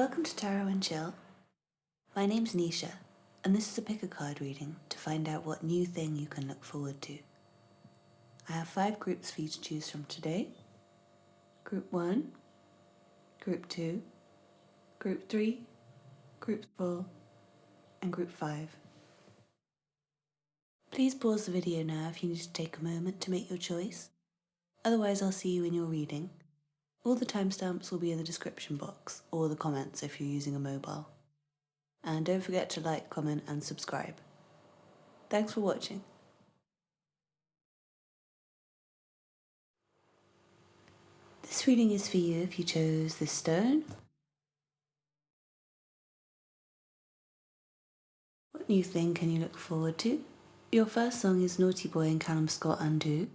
Welcome to Tarot and Chill. My name's Nisha, and this is a pick a card reading to find out what new thing you can look forward to. I have 5 groups for you to choose from today. Group 1, Group 2, Group 3, Group 4, and Group 5. Please pause the video now if you need to take a moment to make your choice. Otherwise, I'll see you in your reading. All the timestamps will be in the description box or the comments if you're using a mobile. And don't forget to like, comment, and subscribe. Thanks for watching. This reading is for you if you chose this stone. What new thing can you look forward to? Your first song is Naughty Boy and Callum Scott Undo.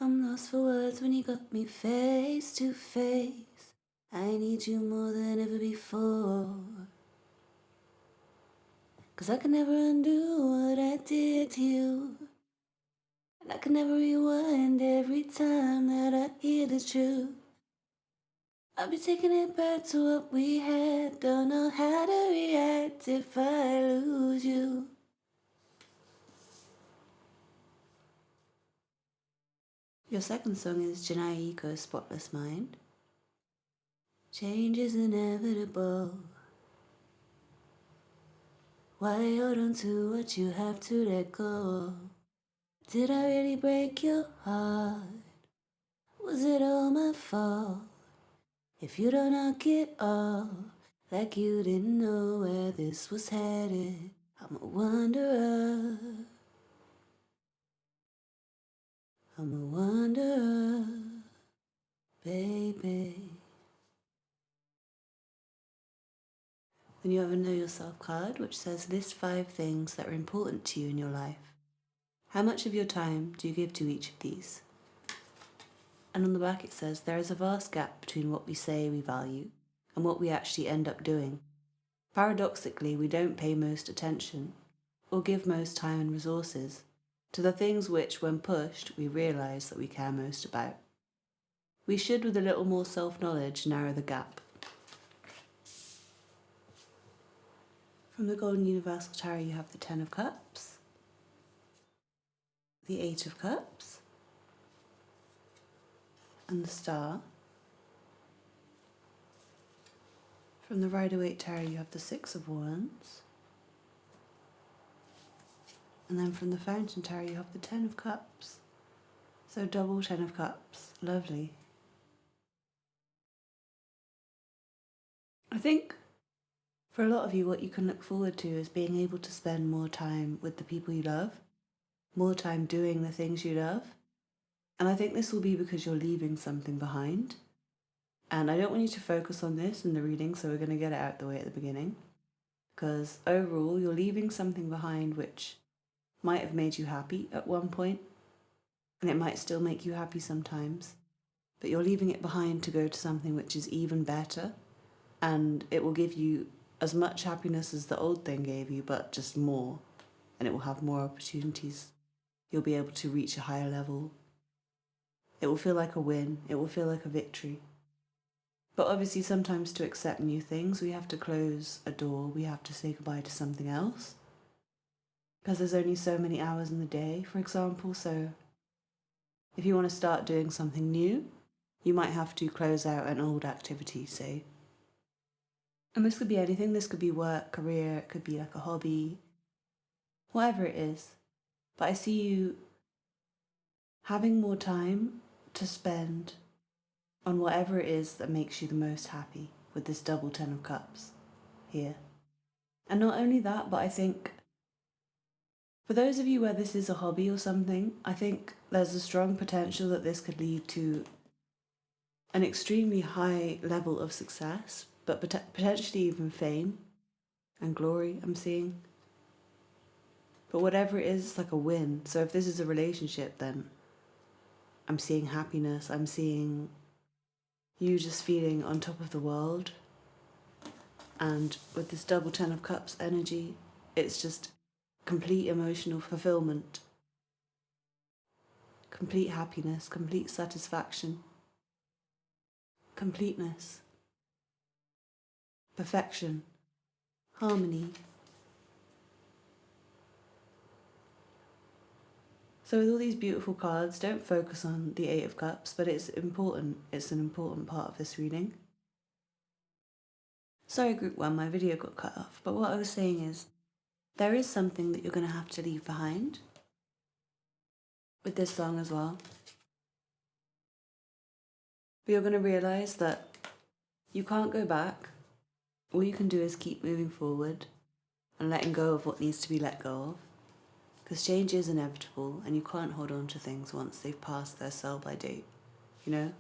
I'm lost for words when you got me face to face. I need you more than ever before. 'Cause I can never undo what I did to you. And I can never rewind every time that I hear the truth. I'll be taking it back to what we had. Don't know how to react if I lose you. Your second song is Jhené Aiko's Spotless Mind. Change is inevitable. Why hold on to what you have to let go? Did I really break your heart? Was it all my fault? If you don't knock it off, like you didn't know where this was headed, I'm a wanderer. I'm a wanderer, baby. Then you have a Know Yourself card, which says list 5 things that are important to you in your life. How much of your time do you give to each of these? And on the back it says there is a vast gap between what we say we value and what we actually end up doing. Paradoxically, we don't pay most attention or give most time and resources to the things which, when pushed, we realise that we care most about. We should, with a little more self-knowledge, narrow the gap. From the Golden Universal Tarot, you have the 10 of Cups, the 8 of Cups, and the Star. From the Rider-Waite Tarot, you have the 6 of Wands. And then from the Fountain Tarot, you have the 10 of Cups. So double 10 of Cups. Lovely. I think for a lot of you, what you can look forward to is being able to spend more time with the people you love, more time doing the things you love. And I think this will be because you're leaving something behind. And I don't want you to focus on this in the reading, so we're going to get it out the way at the beginning. Because overall, you're leaving something behind which might have made you happy at one point, and it might still make you happy sometimes, but you're leaving it behind to go to something which is even better, and it will give you as much happiness as the old thing gave you, but just more, and it will have more opportunities. You'll be able to reach a higher level. It will feel like a win. It will feel like a victory. But obviously sometimes to accept new things, we have to close a door. We have to say goodbye to something else. Because there's only so many hours in the day, for example, so if you want to start doing something new, you might have to close out an old activity, say. And this could be anything. This could be work, career, it could be like a hobby, whatever it is. But I see you having more time to spend on whatever it is that makes you the most happy with this double 10 of Cups here. And not only that, but I think for those of you where this is a hobby or something, I think there's a strong potential that this could lead to an extremely high level of success, but potentially even fame and glory I'm seeing. But whatever it is, it's like a win. So if this is a relationship, then I'm seeing happiness. I'm seeing you just feeling on top of the world. And with this double 10 of Cups energy, it's just complete emotional fulfillment, complete happiness, complete satisfaction, completeness. perfection, harmony. So with all these beautiful cards, don't focus on the Eight of Cups, but it's important. It's an important part of this reading. Sorry, group one, my video got cut off, but what I was saying is there is something that you're going to have to leave behind with this song as well. But you're going to realize that you can't go back. All you can do is keep moving forward and letting go of what needs to be let go of. Because change is inevitable and you can't hold on to things once they've passed their sell-by date, you know?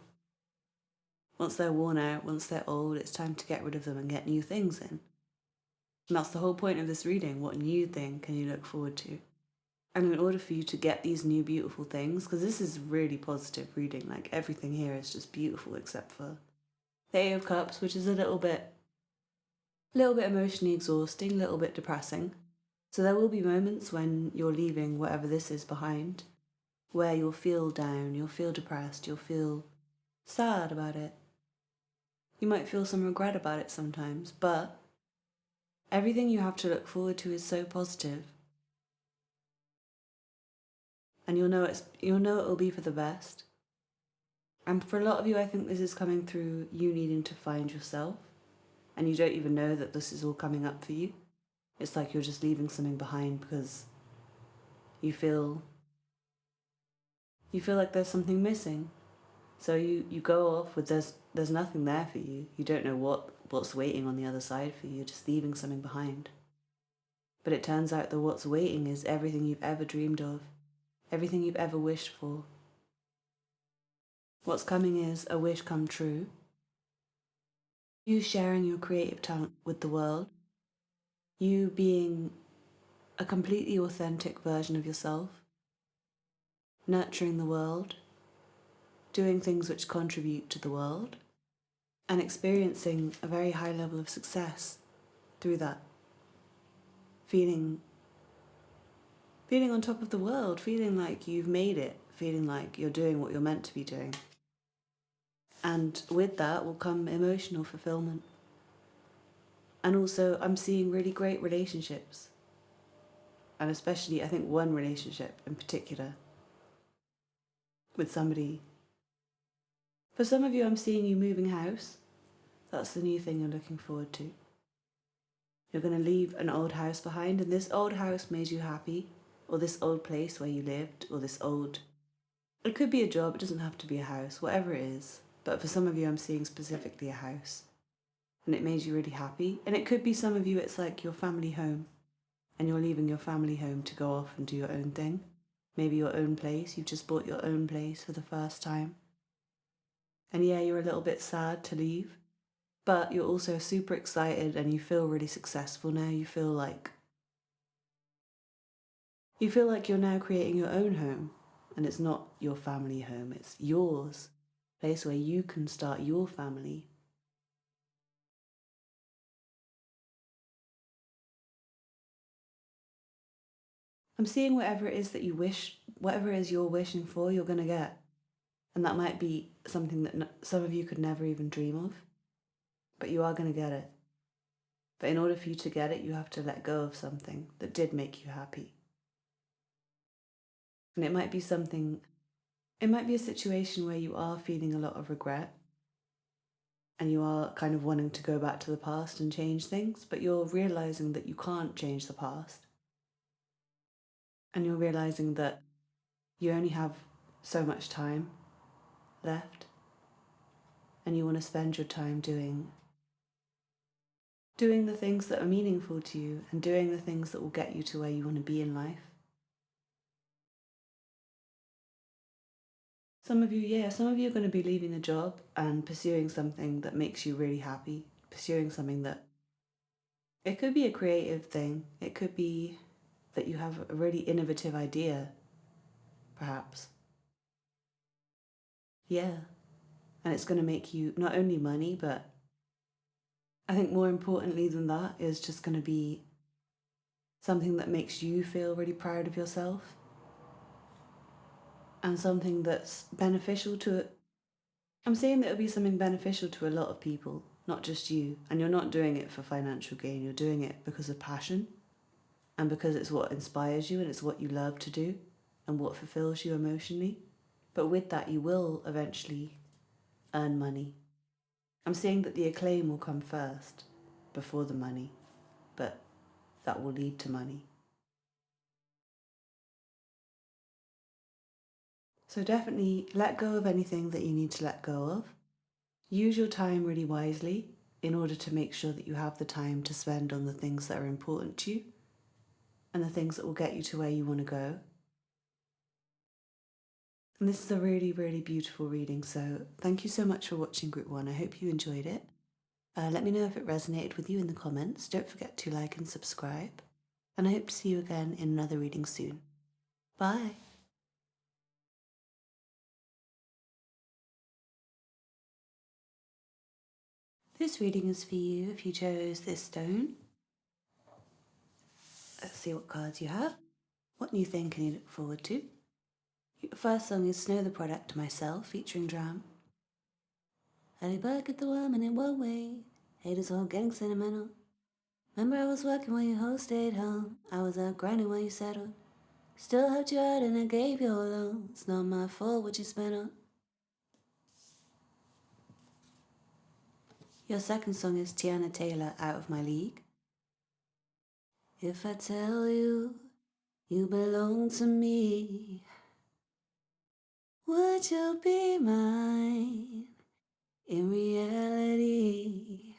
Once they're worn out, once they're old, it's time to get rid of them and get new things in. And that's the whole point of this reading. What new thing can you look forward to? And in order for you to get these new beautiful things, because this is really positive reading, like everything here is just beautiful except for the Eight of Cups, which is a little bit emotionally exhausting, a little bit depressing. So there will be moments when you're leaving whatever this is behind, where you'll feel down, you'll feel depressed, you'll feel sad about it. You might feel some regret about it sometimes, but everything you have to look forward to is so positive. And you'll know it'll be for the best. And for a lot of you, I think this is coming through you needing to find yourself, and you don't even know that this is all coming up for you. It's like you're just leaving something behind because you feel like there's something missing. So you go off with there's nothing there for you. You don't know what's waiting on the other side for you. You're just leaving something behind. But it turns out that what's waiting is everything you've ever dreamed of, everything you've ever wished for. What's coming is a wish come true. You sharing your creative talent with the world. You being a completely authentic version of yourself. Nurturing the world. Doing things which contribute to the world. And experiencing a very high level of success through that. Feeling on top of the world, feeling like you've made it, feeling like you're doing what you're meant to be doing. And with that will come emotional fulfillment. And also, I'm seeing really great relationships. And especially, I think one relationship in particular with somebody. For some of you, I'm seeing you moving house. That's the new thing you're looking forward to. You're going to leave an old house behind, and this old house made you happy, or this old place where you lived, or this old... It could be a job, it doesn't have to be a house, whatever it is. But for some of you, I'm seeing specifically a house. And it made you really happy. And it could be some of you, it's like your family home. And you're leaving your family home to go off and do your own thing. Maybe your own place, you've just bought your own place for the first time. And yeah, you're a little bit sad to leave. But you're also super excited and you feel really successful now. You feel like you're now creating your own home. And it's not your family home, it's yours. A place where you can start your family. I'm seeing whatever it is that you wish, whatever it is you're wishing for, you're going to get. And that might be something that some of you could never even dream of. But you are going to get it. But in order for you to get it, you have to let go of something that did make you happy. And it might be a situation where you are feeling a lot of regret and you are kind of wanting to go back to the past and change things, but you're realizing that you can't change the past. And you're realizing that you only have so much time left and you want to spend your time doing the things that are meaningful to you and doing the things that will get you to where you want to be in life. Some of you are going to be leaving a job and pursuing something that makes you really happy, pursuing something that, it could be a creative thing, it could be that you have a really innovative idea, perhaps. Yeah, and it's going to make you not only money, but I think more importantly than that is just going to be something that makes you feel really proud of yourself and something that's beneficial to it. I'm saying that it'll be something beneficial to a lot of people, not just you. And you're not doing it for financial gain, you're doing it because of passion and because it's what inspires you and it's what you love to do and what fulfills you emotionally. But with that, you will eventually earn money. I'm saying that the acclaim will come first before the money, but that will lead to money. So definitely let go of anything that you need to let go of. Use your time really wisely in order to make sure that you have the time to spend on the things that are important to you and the things that will get you to where you want to go. And this is a really, really beautiful reading, so thank you so much for watching Group 1. I hope you enjoyed it. Let me know if it resonated with you in the comments. Don't forget to like and subscribe. And I hope to see you again in another reading soon. Bye! This reading is for you if you chose this stone. Let's see what cards you have. What new thing can you look forward to? Your first song is Snow the Product to Myself, featuring Dram. Early bird get the worm and it won't wait. Haters all getting sentimental. Remember I was working while you whole stayed home. I was out grinding while you settled. Still helped you out and I gave you a loan. It's not my fault what you spent on. Your second song is Tiana Taylor, Out of My League. If I tell you, you belong to me, would you be mine in reality?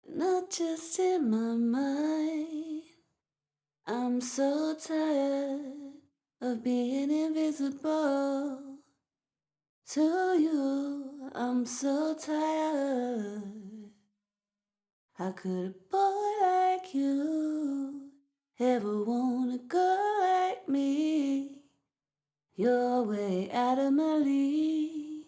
Not just in my mind. I'm so tired of being invisible to you. I'm so tired. How could a boy like you ever want a girl like me? You're way out of my league.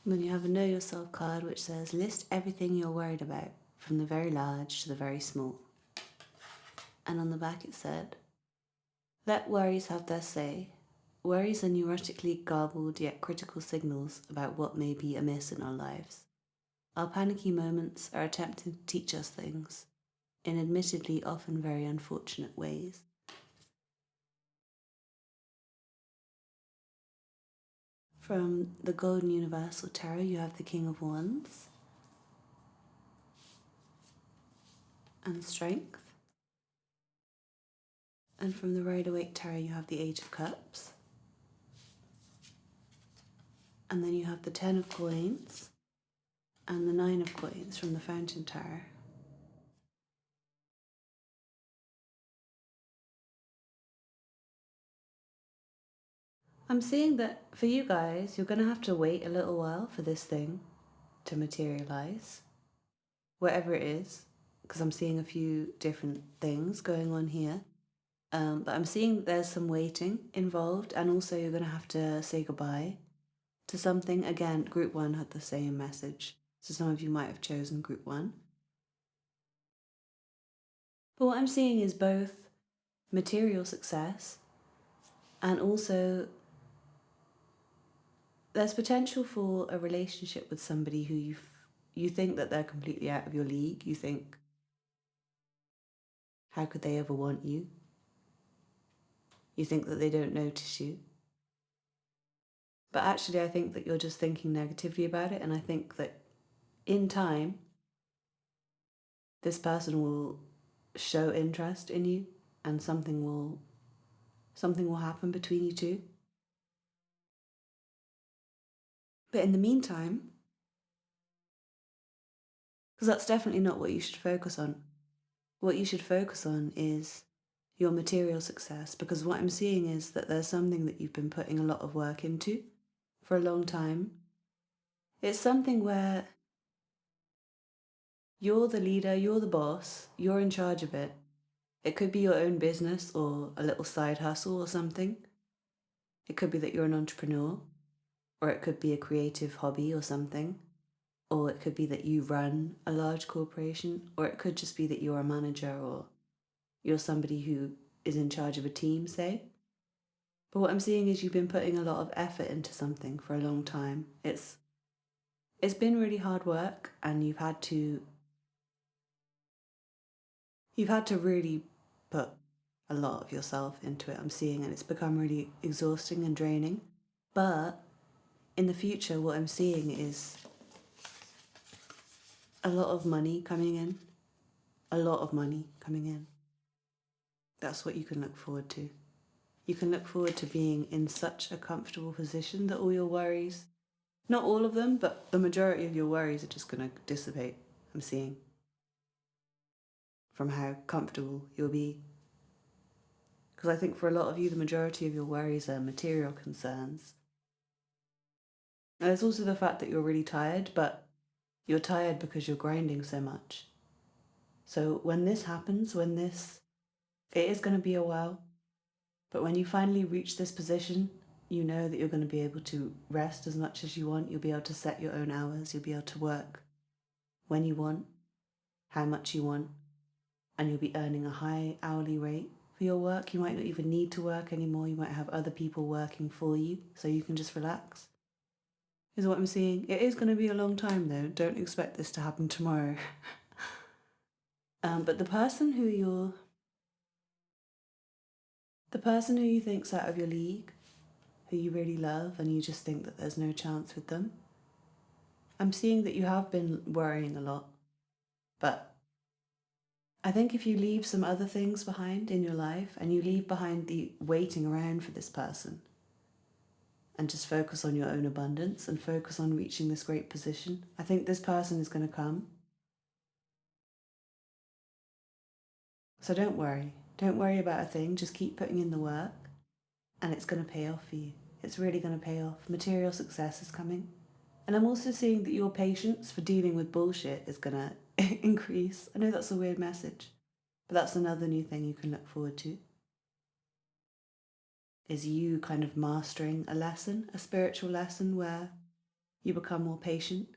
And then you have a Know Yourself card which says list everything you're worried about, from the very large to the very small. And on the back it said, let worries have their say. Worries are neurotically garbled yet critical signals about what may be amiss in our lives. Our panicky moments are attempting to teach us things, in admittedly often very unfortunate ways. From the Golden Universal Tarot, you have the King of Wands and Strength. And from the Rider-Waite Tarot, you have the Age of Cups. And then you have the Ten of Coins and the Nine of Coins from the Fountain Tarot. I'm seeing that for you guys, you're going to have to wait a little while for this thing to materialize, whatever it is, because I'm seeing a few different things going on here. But I'm seeing that there's some waiting involved, and also you're going to have to say goodbye to something. Again, Group 1 had the same message, so some of you might have chosen Group 1. But what I'm seeing is both material success and also there's potential for a relationship with somebody who you think that they're completely out of your league. You think, how could they ever want you? You think that they don't notice you. But actually, I think that you're just thinking negatively about it, and I think that in time, this person will show interest in you and something will happen between you two. But in the meantime, because that's definitely not what you should focus on. What you should focus on is your material success, because what I'm seeing is that there's something that you've been putting a lot of work into for a long time. It's something where you're the leader, you're the boss, you're in charge of it. It could be your own business or a little side hustle or something. It could be that you're an entrepreneur, or it could be a creative hobby or something. Or it could be that you run a large corporation, or it could just be that you're a manager or you're somebody who is in charge of a team, say. But what I'm seeing is you've been putting a lot of effort into something for a long time. It's been really hard work, and you've had to really put a lot of yourself into it. I'm seeing, and it's become really exhausting and draining. But in the future, what I'm seeing is a lot of money coming in. A lot of money coming in. That's what you can look forward to. You can look forward to being in such a comfortable position that all your worries, not all of them, but the majority of your worries are just going to dissipate. I'm seeing from how comfortable you'll be. Because I think for a lot of you, the majority of your worries are material concerns. And there's also the fact that you're really tired, but you're tired because you're grinding so much. So when this happens, it is going to be a while, but when you finally reach this position, you know that you're going to be able to rest as much as you want. You'll be able to set your own hours. You'll be able to work when you want, how much you want, and you'll be earning a high hourly rate for your work. You might not even need to work anymore. You might have other people working for you, so you can just relax. Is what I'm seeing. It is going to be a long time though. Don't expect this to happen tomorrow. But the person who you think's out of your league, who you really love, and you just think that there's no chance with them, I'm seeing that you have been worrying a lot. But I think if you leave some other things behind in your life, and you leave behind the waiting around for this person, and just focus on your own abundance and focus on reaching this great position, I think this person is going to come. So don't worry. Don't worry about a thing. Just keep putting in the work, and it's going to pay off for you. It's really going to pay off. Material success is coming. And I'm also seeing that your patience for dealing with bullshit is going to increase. I know that's a weird message, but that's another new thing you can look forward to. Is you kind of mastering a lesson, a spiritual lesson where you become more patient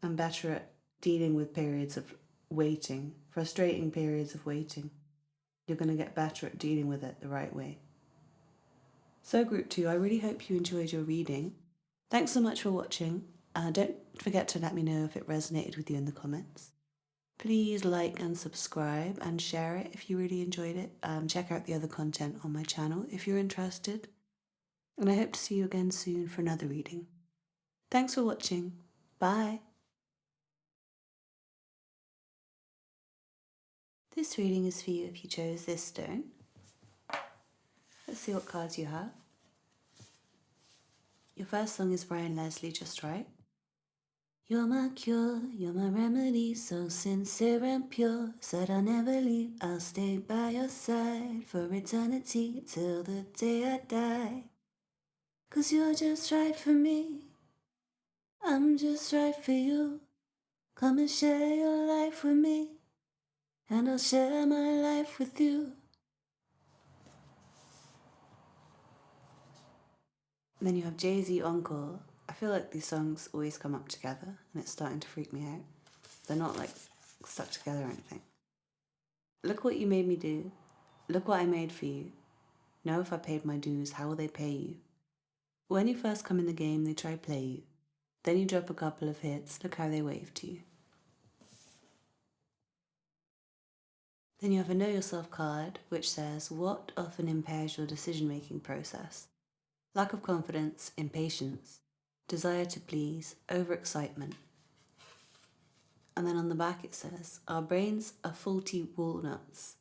and better at dealing with periods of waiting, frustrating periods of waiting. You're going to get better at dealing with it the right way. So Group 2, I really hope you enjoyed your reading. Thanks so much for watching. Don't forget to let me know if it resonated with you in the comments. Please like and subscribe and share it if you really enjoyed it. Check out the other content on my channel if you're interested. And I hope to see you again soon for another reading. Thanks for watching. Bye. This reading is for you if you chose this stone. Let's see what cards you have. Your first song is Brian Leslie, Just Right. You're my cure, you're my remedy, so sincere and pure. Said I'll never leave, I'll stay by your side for eternity till the day I die. 'Cause you're just right for me, I'm just right for you. Come and share your life with me, and I'll share my life with you. And then you have Jay-Z Encore. I feel like these songs always come up together, and it's starting to freak me out. They're not like stuck together or anything. Look what you made me do. Look what I made for you. Know if I paid my dues, how will they pay you? When you first come in the game, they try play you. Then you drop a couple of hits, look how they wave to you. Then you have a Know Yourself card, which says, what often impairs your decision-making process? Lack of confidence, impatience, desire to please, overexcitement. And then on the back it says, our brains are faulty walnuts.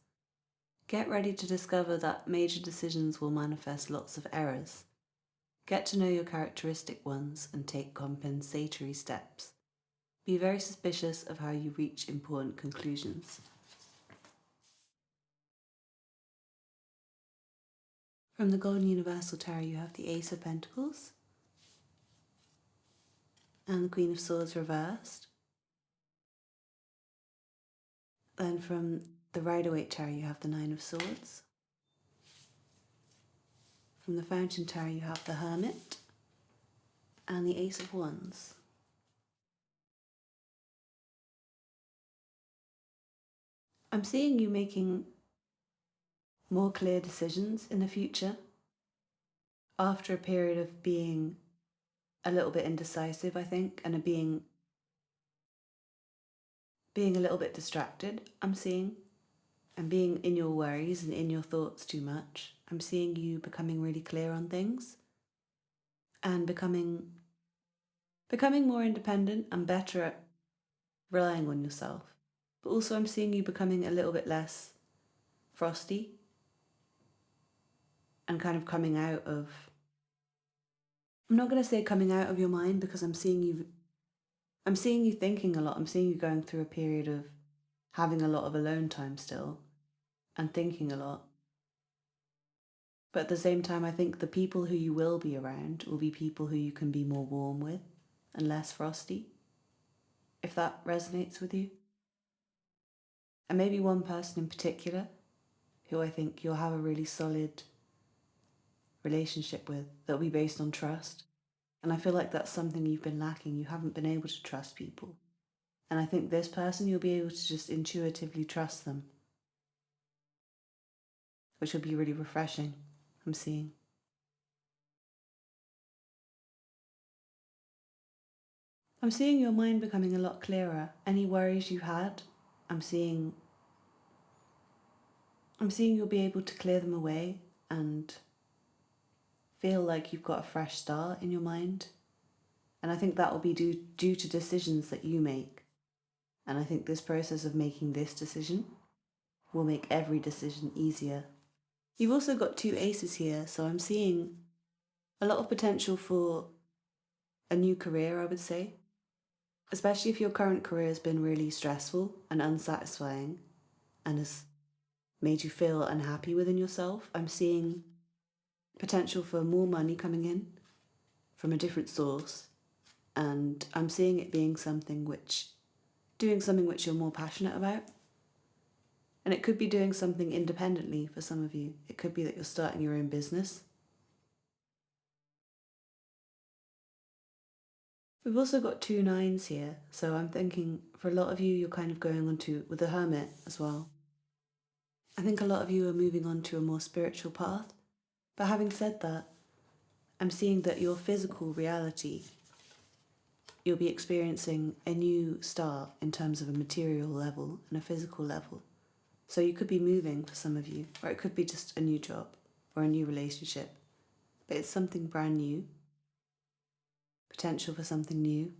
Get ready to discover that major decisions will manifest lots of errors. Get to know your characteristic ones and take compensatory steps. Be very suspicious of how you reach important conclusions. From the Golden Universal Tarot, you have the Ace of Pentacles and the Queen of Swords reversed. Then from the Rider-Waite Tarot, you have the Nine of Swords. From the Fountain Tarot, you have the Hermit and the Ace of Wands. I'm seeing you making more clear decisions in the future. after a period of being a little bit indecisive, I think, and being a little bit distracted, I'm seeing, and being in your worries and in your thoughts too much. I'm seeing you becoming really clear on things and becoming more independent and better at relying on yourself. But also I'm seeing you becoming a little bit less frosty and kind of coming out of, I'm not going to say coming out of your mind, because I'm seeing you thinking a lot. I'm seeing you going through a period of having a lot of alone time still and thinking a lot. But at the same time, I think the people who you will be around will be people who you can be more warm with and less frosty, if that resonates with you. And maybe one person in particular who I think you'll have a really solid relationship with that'll be based on trust. And I feel like that's something you've been lacking. You haven't been able to trust people. And I think this person, you'll be able to just intuitively trust them, which will be really refreshing, I'm seeing. I'm seeing your mind becoming a lot clearer. Any worries you had, I'm seeing you'll be able to clear them away and feel like you've got a fresh start in your mind. And I think that will be due to decisions that you make. And I think this process of making this decision will make every decision easier. You've also got two aces here, so I'm seeing a lot of potential for a new career, I would say. Especially if your current career has been really stressful and unsatisfying and has made you feel unhappy within yourself. I'm seeing potential for more money coming in from a different source, and I'm seeing it being doing something which you're more passionate about. And it could be doing something independently for some of you. It could be that you're starting your own business. We've also got two nines here, so I'm thinking for a lot of you, you're kind of going on to with the Hermit as well. I think a lot of you are moving on to a more spiritual path. But having said that, I'm seeing that your physical reality, you'll be experiencing a new start in terms of a material level and a physical level. So you could be moving for some of you, or it could be just a new job or a new relationship. But it's something brand new, potential for something new.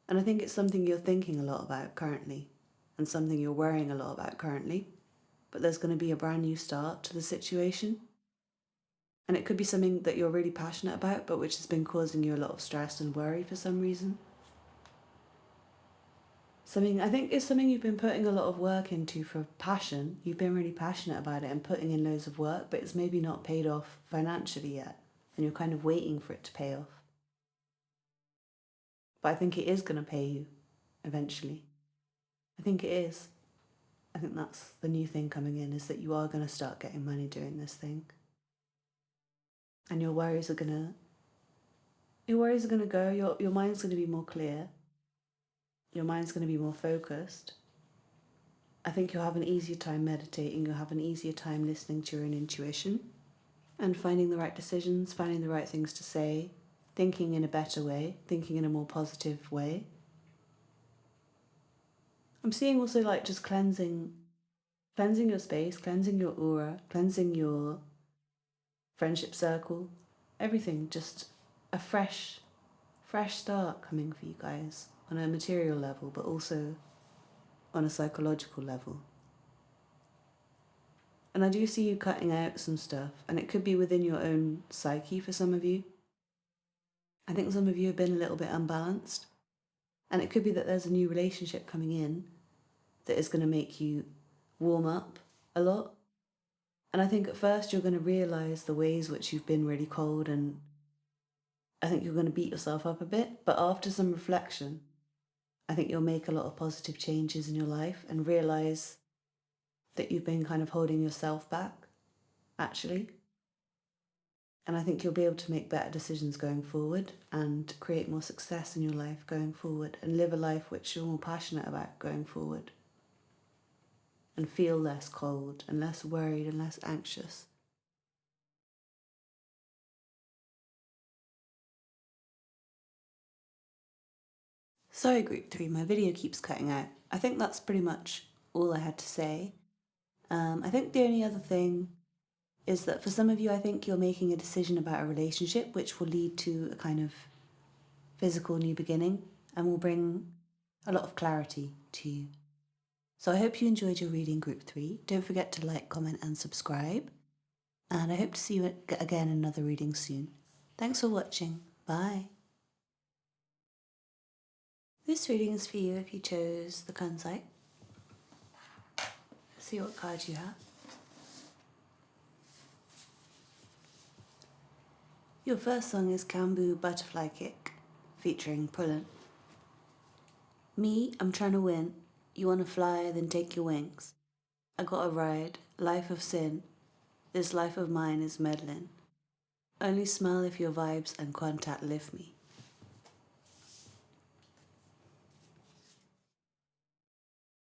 And I think it's something you're thinking a lot about currently, and something you're worrying a lot about currently. But there's going to be a brand new start to the situation. And it could be something that you're really passionate about, but which has been causing you a lot of stress and worry for some reason. I think it's something you've been putting a lot of work into for passion. You've been really passionate about it and putting in loads of work, but it's maybe not paid off financially yet. And you're kind of waiting for it to pay off. But I think it is going to pay you eventually. I think it is. I think that's the new thing coming in, is that you are going to start getting money doing this thing. And your worries are going to go. Your mind's going to be more clear. Your mind's going to be more focused. I think you'll have an easier time meditating. You'll have an easier time listening to your own intuition and finding the right decisions, finding the right things to say, thinking in a better way, thinking in a more positive way. I'm seeing also like just cleansing your space, cleansing your aura, cleansing your friendship circle, everything, just a fresh start coming for you guys on a material level, but also on a psychological level. And I do see you cutting out some stuff, and it could be within your own psyche for some of you. I think some of you have been a little bit unbalanced, and it could be that there's a new relationship coming in that is going to make you warm up a lot. And I think at first you're going to realise the ways which you've been really cold, and I think you're going to beat yourself up a bit. But after some reflection, I think you'll make a lot of positive changes in your life and realise that you've been kind of holding yourself back, actually. And I think you'll be able to make better decisions going forward and create more success in your life going forward and live a life which you're more passionate about going forward and feel less cold and less worried and less anxious. Sorry, Group 3, my video keeps cutting out. I think that's pretty much all I had to say. I think the only other thing is that for some of you, I think you're making a decision about a relationship which will lead to a kind of physical new beginning and will bring a lot of clarity to you. So I hope you enjoyed your reading, Group 3. Don't forget to like, comment and subscribe. And I hope to see you again in another reading soon. Thanks for watching. Bye. This reading is for you if you chose the Kansai. See what card you have. Your first song is Kambu Butterfly Kick, featuring Pullen. Me, I'm trying to win. You wanna fly, then take your wings. I got a ride, life of sin. This life of mine is meddling. Only smile if your vibes and contact lift me.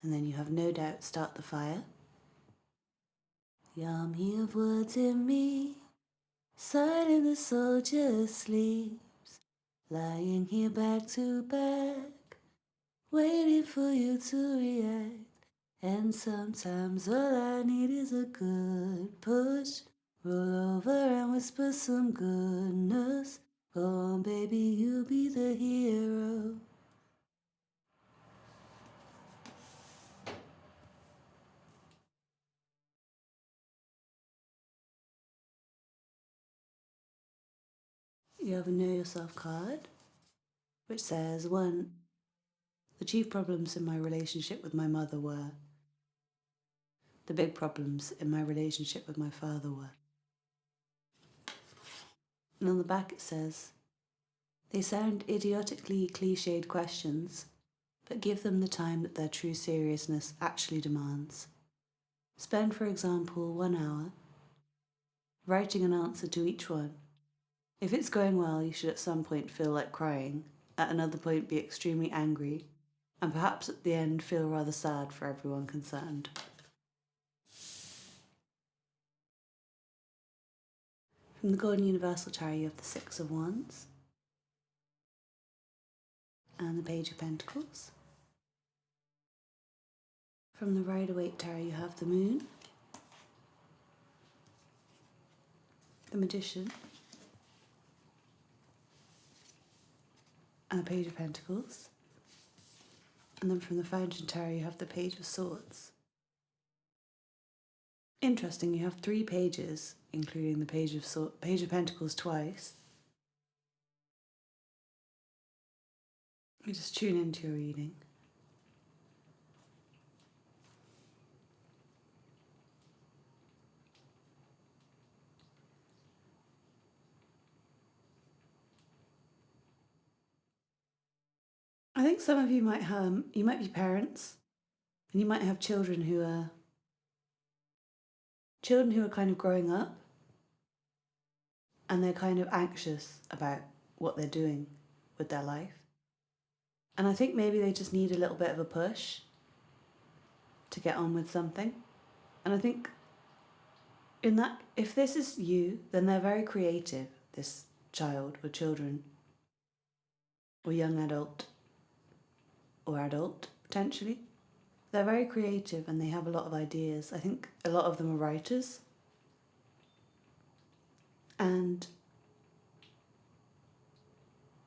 And then you have No Doubt, Start the Fire. Yummy of words in me, silent the soldier sleeps, lying here back to back, waiting for you to react. And sometimes all I need is a good push. Roll over and whisper some goodness. Go on, baby, you be the hero. You have a Know Yourself card, which says, 1. The chief problems in my relationship with my mother were. The big problems in my relationship with my father were. And on the back it says, they sound idiotically cliched questions, but give them the time that their true seriousness actually demands. Spend, for example, 1 hour writing an answer to each one. If it's going well, you should at some point feel like crying, at another point be extremely angry, and perhaps at the end feel rather sad for everyone concerned. From the Golden Universal Tarot, you have the Six of Wands and the Page of Pentacles. From the Rider-Waite Tarot, you have the Moon, the Magician, and the Page of Pentacles. And then from the Fountain Tarot, you have the Page of Swords. Interesting, you have 3 pages, including the Page of Pentacles twice. You just tune into your reading. I think some of you might be parents, and you might have children who are kind of growing up, and they're kind of anxious about what they're doing with their life. And I think maybe they just need a little bit of a push to get on with something. And I think if this is you, then they're very creative, this child or children or young adult or adult potentially. They're very creative and they have a lot of ideas. I think a lot of them are writers. And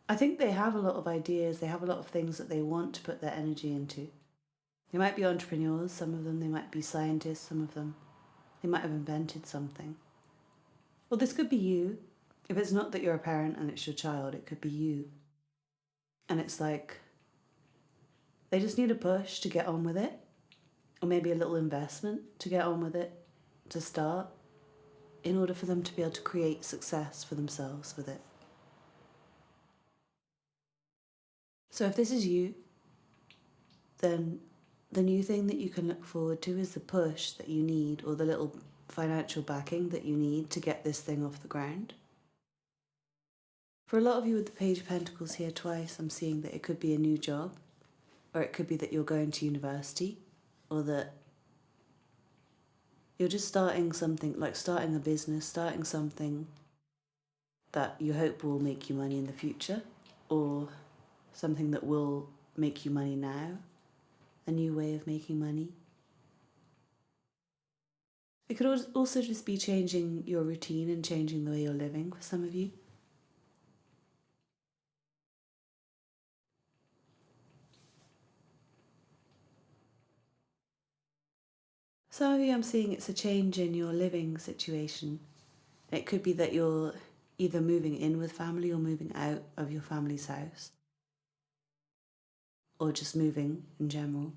I think they have a lot of ideas, they have a lot of things that they want to put their energy into. They might be entrepreneurs, some of them, they might be scientists, some of them. They might have invented something. Well, this could be you. If it's not that you're a parent and it's your child, it could be you. And it's like, they just need a push to get on with it, or maybe a little investment to get on with it, to start, in order for them to be able to create success for themselves with it. So if this is you, then the new thing that you can look forward to is the push that you need, or the little financial backing that you need to get this thing off the ground. For a lot of you with the Page of Pentacles here twice, I'm seeing that it could be a new job, or it could be that you're going to university, or that you're just starting something, like starting a business, starting something that you hope will make you money in the future, or something that will make you money now, a new way of making money. It could also just be changing your routine and changing the way you're living for some of you. Some of you, I'm seeing it's a change in your living situation. It could be that you're either moving in with family or moving out of your family's house, or just moving in general,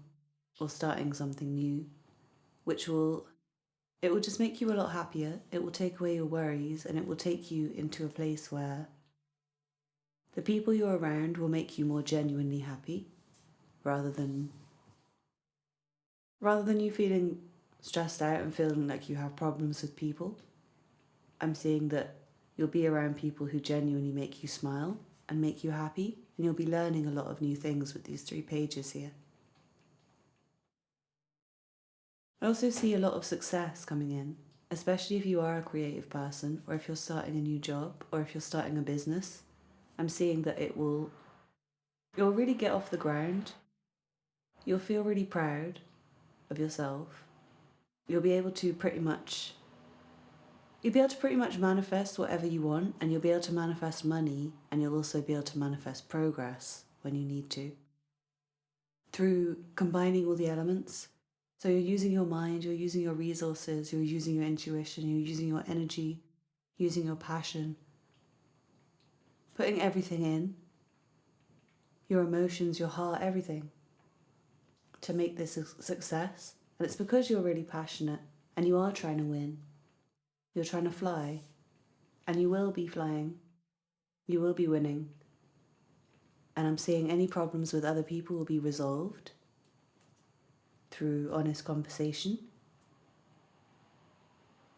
or starting something new, which will just make you a lot happier. It will take away your worries, and it will take you into a place where the people you're around will make you more genuinely happy, rather than you feeling stressed out and feeling like you have problems with people. I'm seeing that you'll be around people who genuinely make you smile and make you happy, and you'll be learning a lot of new things with these 3 pages here. I also see a lot of success coming in, especially if you are a creative person, or if you're starting a new job, or if you're starting a business. I'm seeing that you'll really get off the ground. You'll feel really proud of yourself. You'll be able to pretty much manifest whatever you want, and you'll be able to manifest money, and you'll also be able to manifest progress when you need to, through combining all the elements. So you're using your mind, you're using your resources, you're using your intuition, you're using your energy, using your passion, putting everything in, your emotions, your heart, everything, to make this a success. And it's because you're really passionate and you are trying to win. You're trying to fly, and you will be flying. You will be winning. And I'm seeing any problems with other people will be resolved through honest conversation.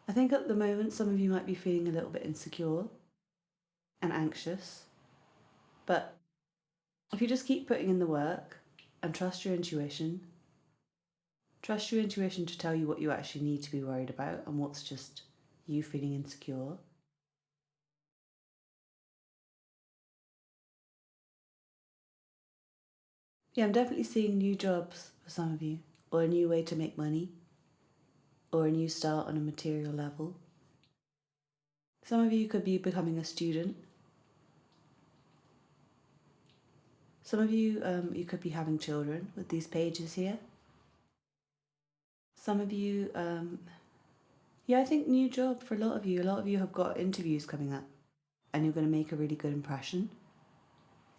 I think at the moment some of you might be feeling a little bit insecure and anxious, but if you just keep putting in the work and trust your intuition to tell you what you actually need to be worried about and what's just you feeling insecure. Yeah, I'm definitely seeing new jobs for some of you, or a new way to make money, or a new start on a material level. Some of you could be becoming a student. Some of you, you could be having children with these pages here. Some of you, I think new job for a lot of you. A lot of you have got interviews coming up, and you're going to make a really good impression.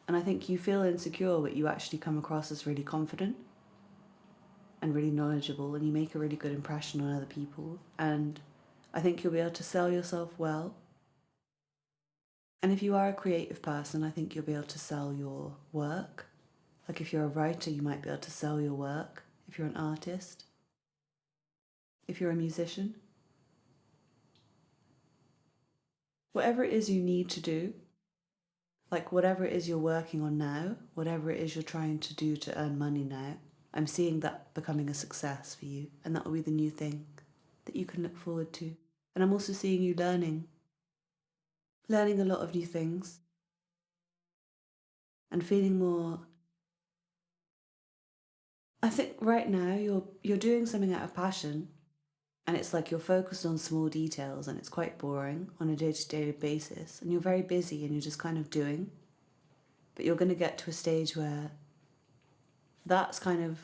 And I think you feel insecure, but you actually come across as really confident and really knowledgeable, and you make a really good impression on other people. And I think you'll be able to sell yourself well. And if you are a creative person, I think you'll be able to sell your work. Like if you're a writer, you might be able to sell your work. If you're an artist, if you're a musician, whatever it is you need to do, like whatever it is you're working on now, whatever it is you're trying to do to earn money now, I'm seeing that becoming a success for you, and that will be the new thing that you can look forward to. And I'm also seeing you learning a lot of new things, and feeling more. I think right now you're doing something out of passion, and it's like you're focused on small details, and it's quite boring on a day-to-day basis, and you're very busy and you're just kind of doing. But you're going to get to a stage where that's kind of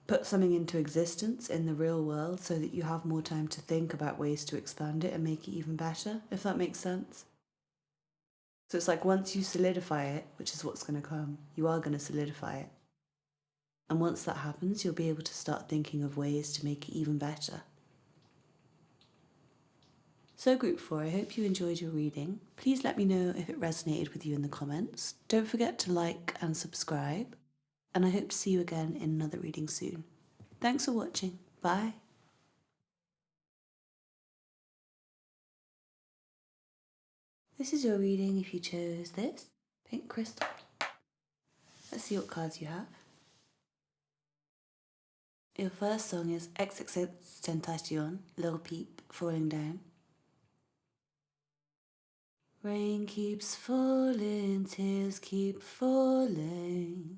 put something into existence in the real world, so that you have more time to think about ways to expand it and make it even better, if that makes sense. So it's like once you solidify it, which is what's going to come, you are going to solidify it. And once that happens, you'll be able to start thinking of ways to make it even better. So group 4, I hope you enjoyed your reading. Please let me know if it resonated with you in the comments. Don't forget to like and subscribe. And I hope to see you again in another reading soon. Thanks for watching. Bye. This is your reading if you chose this pink crystal. Let's see what cards you have. Your first song is XXX Tentacion, Lil Peep, Falling Down. Rain keeps falling, tears keep falling.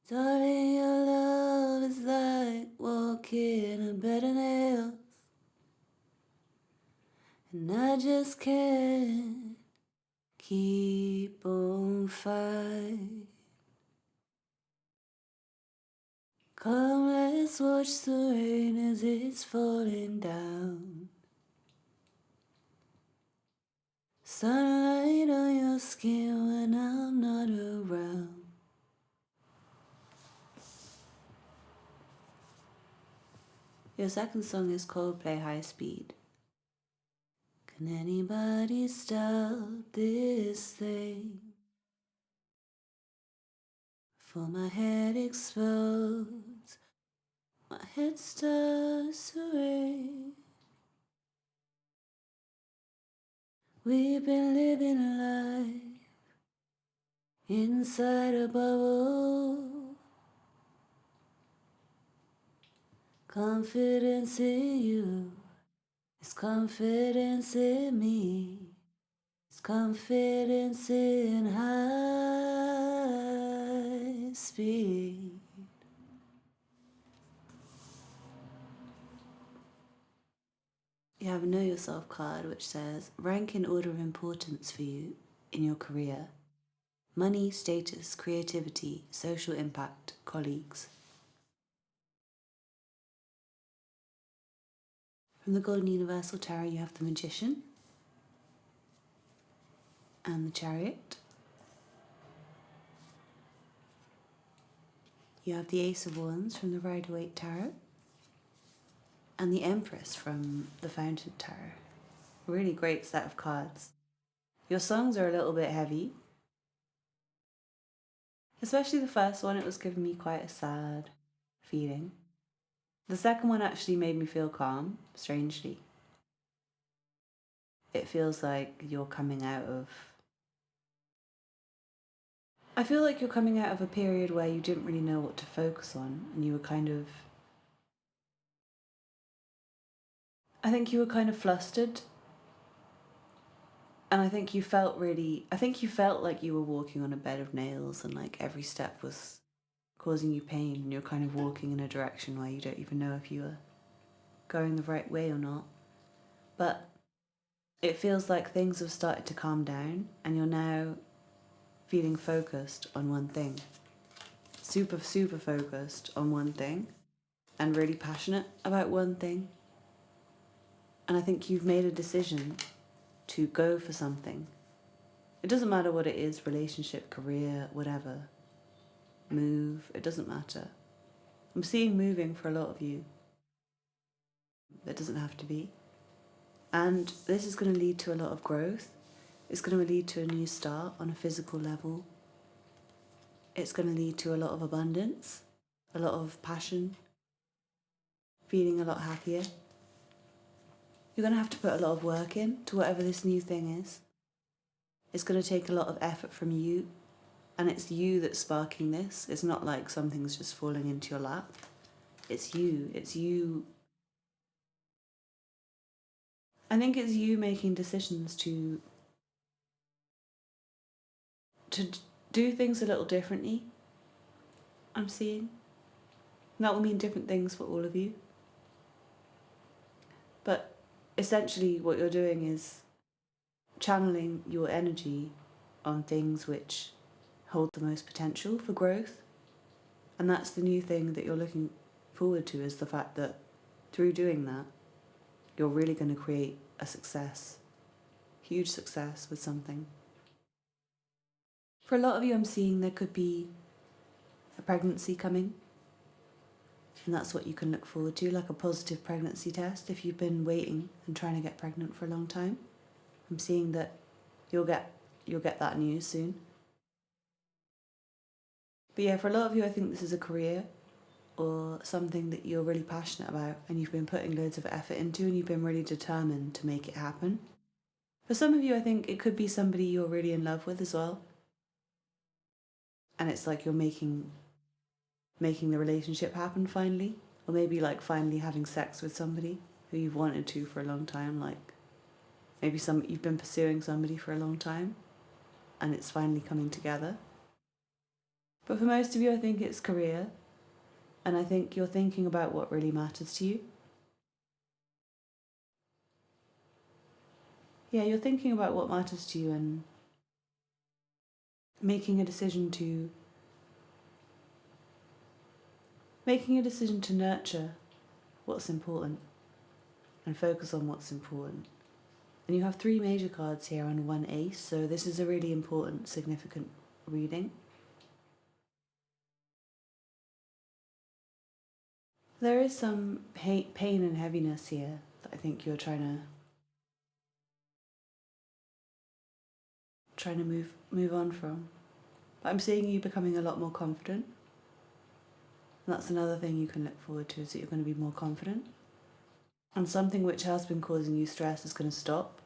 Darling, your love is like walking a bed of nails, and I just can't keep on fighting. Come, let's watch the rain as it's falling down. Sunlight on your skin when I'm not around. Your second song is Coldplay High Speed. Can anybody stop this thing? For my head explodes, my head starts to ring. We've been living life inside a bubble. Confidence in you is confidence in me. It's confidence in high speed. You have a Know Yourself card which says, rank in order of importance for you in your career. Money, status, creativity, social impact, colleagues. From the Golden Universal Tarot, you have the Magician and the Chariot. You have the Ace of Wands from the Rider-Waite Tarot and the Empress from the Fountain Tarot. A really great set of cards. Your songs are a little bit heavy. Especially the first one, it was giving me quite a sad feeling. The second one actually made me feel calm, strangely. It feels like you're coming out of... I feel like you're coming out of a period where you didn't really know what to focus on, and you were kind of... I think you were kind of flustered. And I think you felt like you were walking on a bed of nails, and like every step was causing you pain, and you're kind of walking in a direction where you don't even know if you are going the right way or not. But it feels like things have started to calm down, and you're now feeling focused on one thing. Super focused on one thing, and really passionate about one thing. And I think you've made a decision to go for something. It doesn't matter what it is, relationship, career, whatever. Move, it doesn't matter. I'm seeing moving for a lot of you. It doesn't have to be. And this is going to lead to a lot of growth. It's going to lead to a new start on a physical level. It's going to lead to a lot of abundance, a lot of passion, feeling a lot happier. You're going to have to put a lot of work in to whatever this new thing is. It's going to take a lot of effort from you, and it's you that's sparking this. It's not like something's just falling into your lap. It's you. It's you. I think it's you making decisions to do things a little differently, I'm seeing. That will mean different things for all of you. But essentially what you're doing is channeling your energy on things which hold the most potential for growth. And that's the new thing that you're looking forward to, is the fact that through doing that, you're really going to create a success, huge success with something. For a lot of you, I'm seeing there could be a pregnancy coming. And that's what you can look forward to, like a positive pregnancy test. If you've been waiting and trying to get pregnant for a long time, I'm seeing that you'll get that news soon. But yeah, for a lot of you, I think this is a career or something that you're really passionate about and you've been putting loads of effort into, and you've been really determined to make it happen. For some of you, I think it could be somebody you're really in love with as well. And it's like you're making the relationship happen finally, or maybe like finally having sex with somebody who you've wanted to for a long time, like Maybe you've been pursuing somebody for a long time and it's finally coming together. But for most of you, I think it's career, and I think you're thinking about what really matters to you. Yeah, you're thinking about what matters to you and making a decision to nurture what's important and focus on what's important. And you have 3 major cards here and 1 ace, so this is a really important, significant reading. There is some pain and heaviness here that I think you're trying to move on from. But I'm seeing you becoming a lot more confident. And that's another thing you can look forward to, is that you're going to be more confident. And something which has been causing you stress is going to stop.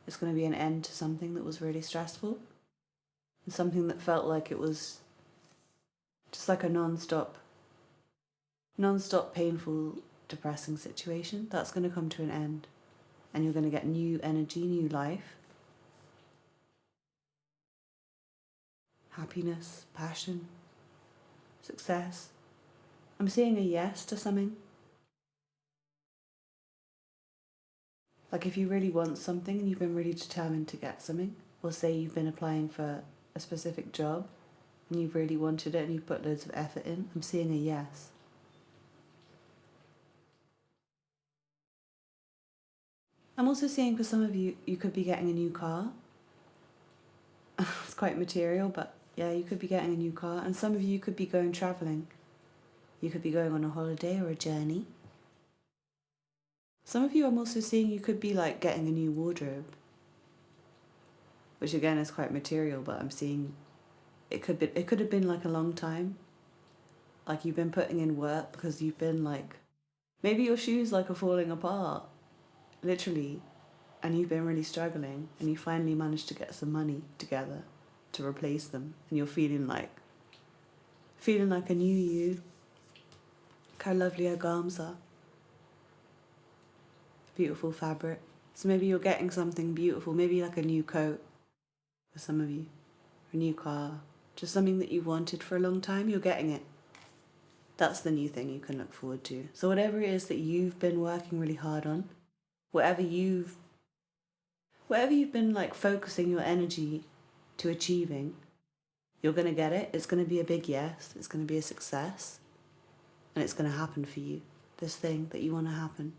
It's going to be an end to something that was really stressful. And something that felt like it was just like a non-stop painful, depressing situation. That's going to come to an end. And you're going to get new energy, new life. Happiness, passion, success. I'm seeing a yes to something. Like if you really want something and you've been really determined to get something, or say you've been applying for a specific job and you've really wanted it and you've put loads of effort in, I'm seeing a yes. I'm also seeing for some of you, you could be getting a new car. It's quite material, but yeah, you could be getting a new car. And some of you could be going travelling. You could be going on a holiday or a journey. Some of you, I'm also seeing you could be like getting a new wardrobe, which again is quite material, but I'm seeing it could have been like a long time. Like you've been putting in work because you've been like, maybe your shoes like are falling apart, literally, and you've been really struggling, and you finally managed to get some money together to replace them, and you're feeling like a new you. Look how lovely her garms are. Beautiful fabric. So maybe you're getting something beautiful, maybe like a new coat for some of you, a new car, just something that you wanted for a long time, you're getting it. That's the new thing you can look forward to. So whatever it is that you've been working really hard on, whatever you've been like focusing your energy to achieving, you're going to get it. It's going to be a big yes. It's going to be a success. And it's going to happen for you. This thing that you want to happen.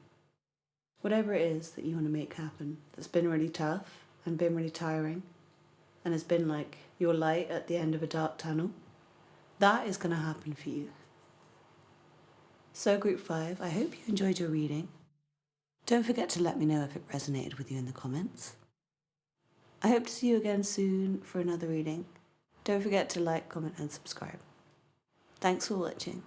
Whatever it is that you want to make happen, that's been really tough and been really tiring, and has been like your light at the end of a dark tunnel, that is going to happen for you. So Group 5, I hope you enjoyed your reading. Don't forget to let me know if it resonated with you in the comments. I hope to see you again soon for another reading. Don't forget to like, comment and subscribe. Thanks for watching.